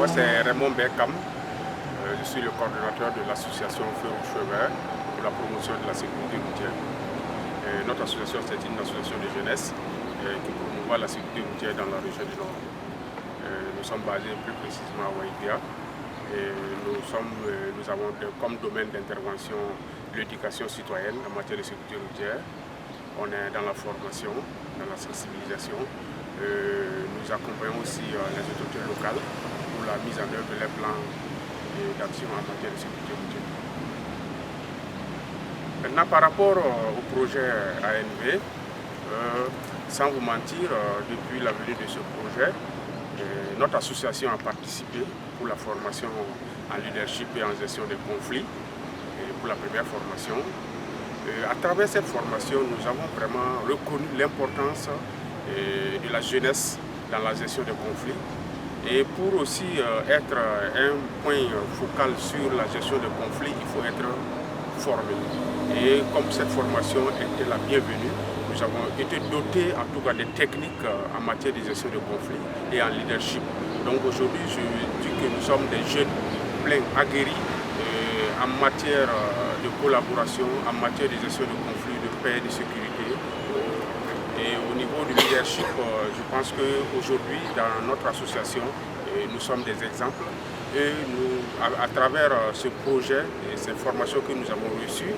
Moi, c'est Raymond Bekam. Je suis le coordonnateur de l'association Feu Rouge Vert pour la promotion de la sécurité routière. Notre association, c'est une association de jeunesse qui promouvoit la sécurité routière dans la région du Nord. Nous sommes basés plus précisément à Waïdia. Et nous avons comme domaine d'intervention l'éducation citoyenne en matière de sécurité routière. On est dans la formation, dans la sensibilisation. Nous accompagnons aussi les autorités locales pour la mise en œuvre de leurs plans d'action en matière de sécurité routière. Maintenant, par rapport au projet ANV, sans vous mentir, depuis la venue de ce projet, notre association a participé pour la formation en leadership et en gestion des conflits, pour la première formation. À travers cette formation, nous avons vraiment reconnu l'importance de la jeunesse dans la gestion des conflits. Et pour aussi être un point focal sur la gestion des conflits, il faut être formé. Et comme cette formation était la bienvenue, nous avons été dotés en tout cas des techniques en matière de gestion de conflits et en leadership. Donc aujourd'hui, je dis que nous sommes des jeunes pleins aguerris en matière de collaboration, en matière de gestion de conflits, de paix, de sécurité. Et au niveau du leadership, je pense qu'aujourd'hui, dans notre association, nous sommes des exemples. Et nous, à travers ce projet et ces formations que nous avons reçues,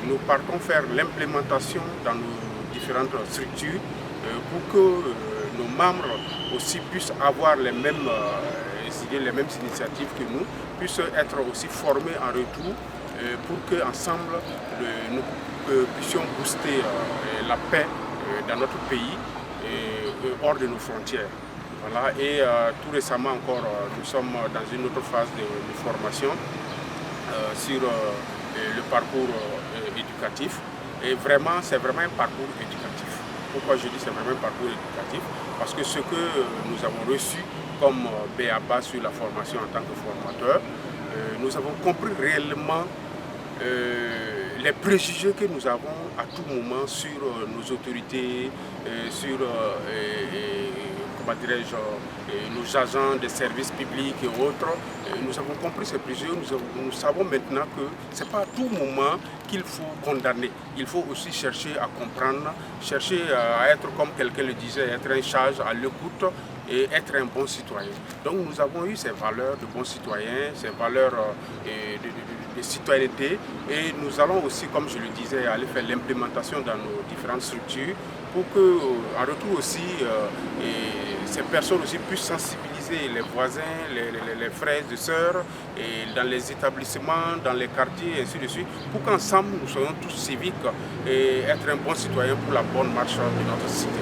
nous partons faire l'implémentation dans nos différentes structures pour que nos membres aussi puissent avoir les mêmes idées, les mêmes initiatives que nous, puissent être aussi formés en retour pour qu'ensemble nous puissions booster la paix dans notre pays et hors de nos frontières. Voilà. Et tout récemment encore, nous sommes dans une autre phase de formation sur le parcours éducatif. Et vraiment, c'est vraiment un parcours éducatif. Pourquoi je dis c'est vraiment un parcours éducatif? Parce que ce que nous avons reçu comme BABA sur la formation en tant que formateur, nous avons compris réellement les préjugés que nous avons à tout moment sur nos autorités, sur nos agents de services publics et autres. Nous avons compris ces préjugés, nous savons maintenant que ce n'est pas à tout moment qu'il faut condamner. Il faut aussi chercher à comprendre, chercher à être, comme quelqu'un le disait, être un sage à l'écoute et être un bon citoyen. Donc nous avons eu ces valeurs de bons citoyens, ces valeurs de citoyenneté, et nous allons aussi, comme je le disais, aller faire l'implémentation dans nos différentes structures pour que, en retour aussi, ces personnes aussi puissent sensibiliser les voisins, les frères et sœurs, et dans les établissements, dans les quartiers, et ainsi de suite, pour qu'ensemble nous soyons tous civiques et être un bon citoyen pour la bonne marche de notre cité.